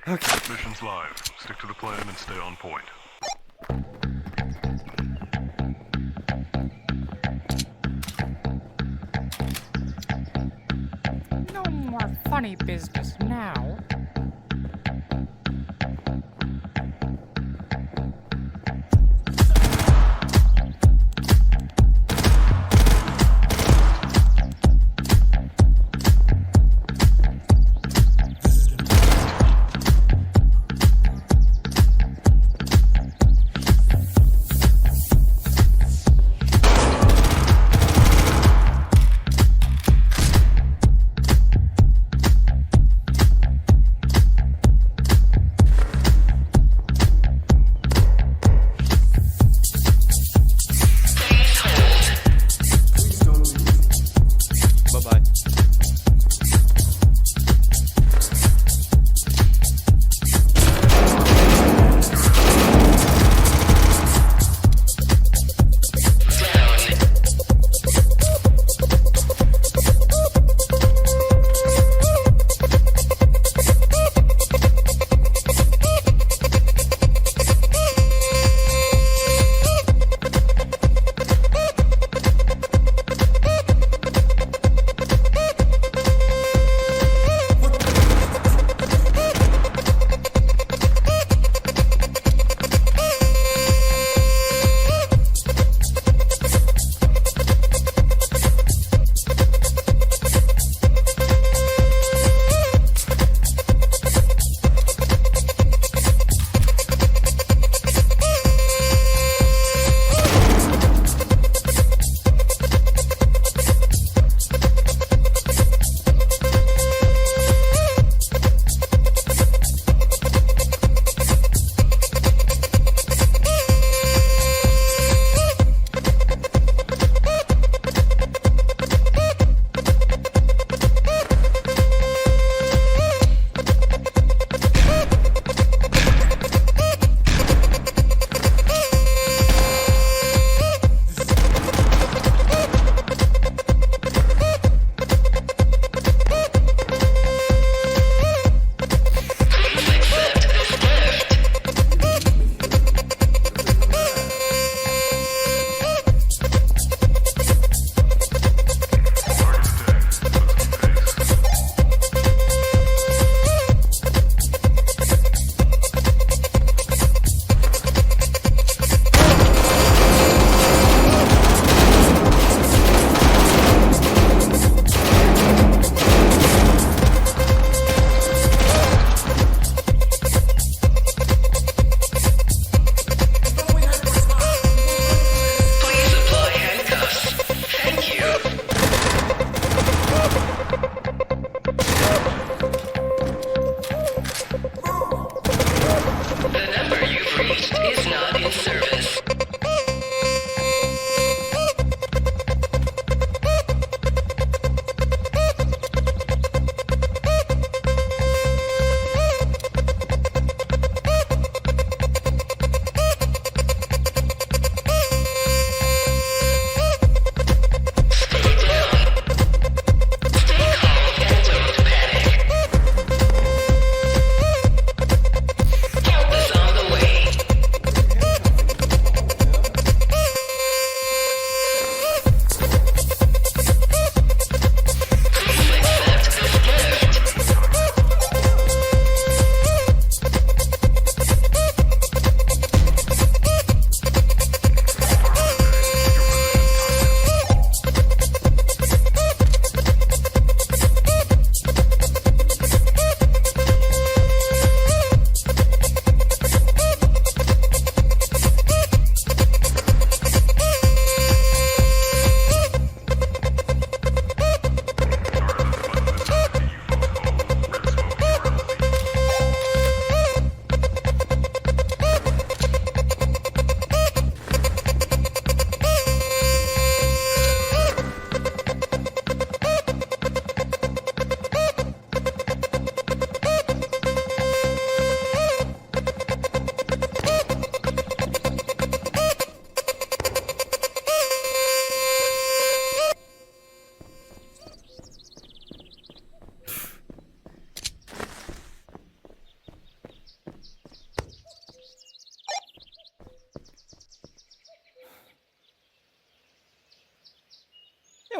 Okay. Mission's live. Stick to the plan and stay on point. No more funny business now.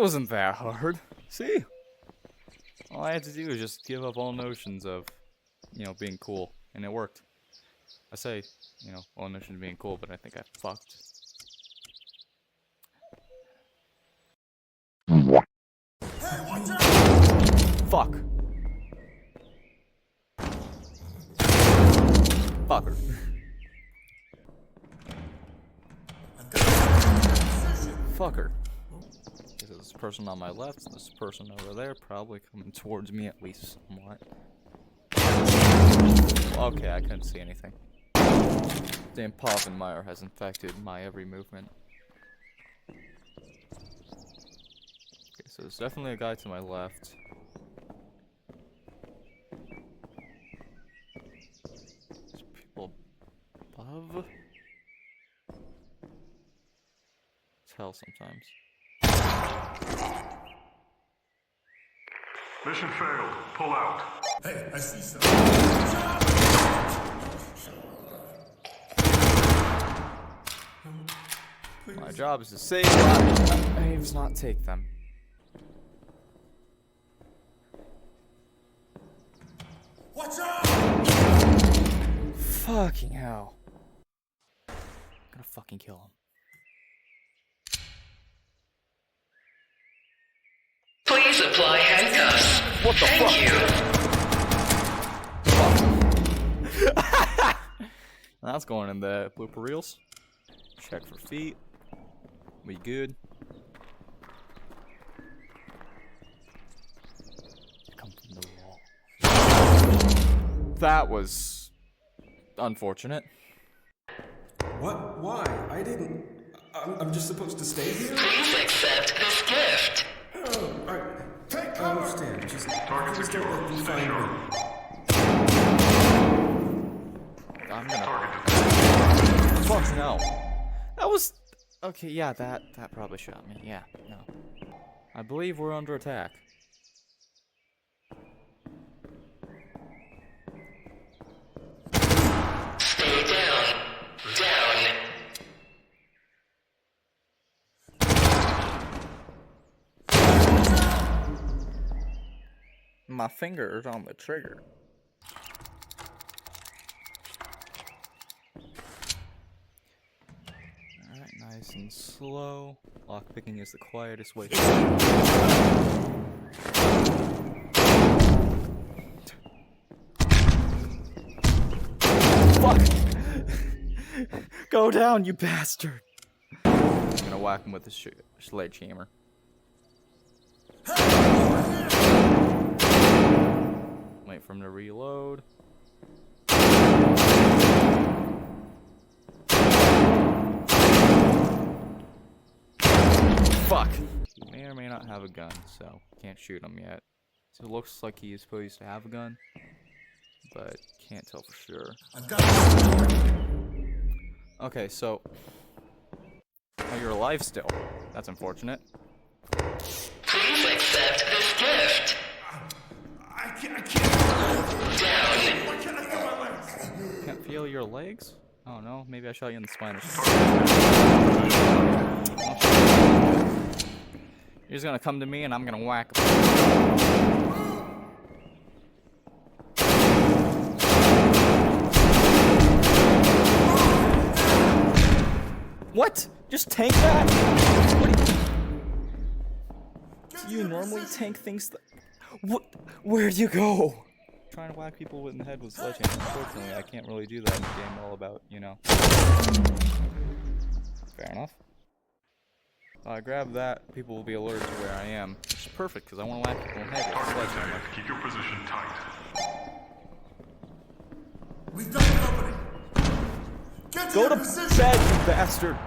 wasn't that hard. See? All I had to do was just give up all notions of, you know, being cool. And it worked. I say, you know, all notions of being cool, but I think I fucked. Fuck. Fucker. Fucker. This person on my left, this person over there, probably coming towards me at least somewhat. Okay, I couldn't see anything. Damn Poffenmeyer has infected my every movement. Okay, so there's definitely a guy to my left. There's people above. It's hell sometimes. Mission failed. Pull out. Hey, I see something. My job is to save lives, not take them. Watch out! Fucking hell. I'm gonna fucking kill him. Please apply handcuffs. What the fuck? Thank you. That's going in the blooper reels. Check for feet. We good. Come from the wall. That was unfortunate. What? Why? I didn't. I'm just supposed to stay here? Please accept this gift. Oh, I understand. Just don't let them find me. I'm gonna. Fuck no. That was. Okay, yeah, that probably shot me. Yeah, no. I believe we're under attack. Stay down. Down. My finger is on the trigger. Alright, nice and slow. Lockpicking is the quietest way. Fuck! Go down, you bastard! I'm gonna whack him with the sledgehammer. Wait for him to reload. Fuck! He may or may not have a gun, so can't shoot him yet. So it looks like he is supposed to have a gun, but can't tell for sure. I've got this. Okay, so... Oh, you're alive still. That's unfortunate. Please accept this gift. I can't. Down. Why can't I feel my legs? Can't feel your legs? Oh no, maybe I shot you in the spine or something. You're just gonna come to me and I'm gonna whack him. What? Just tank that? What do you normally tank things that... What? Where'd you go? Trying to whack people in the head with sledgehammer. Unfortunately, I can't really do that in a game all about, you know. Fair enough. If I grab that, people will be alerted to where I am. Which is perfect, because I want to whack people in the head with a sledgehammer. Keep your position tight. We've got company. Get to Go your to position. bed, you bastard!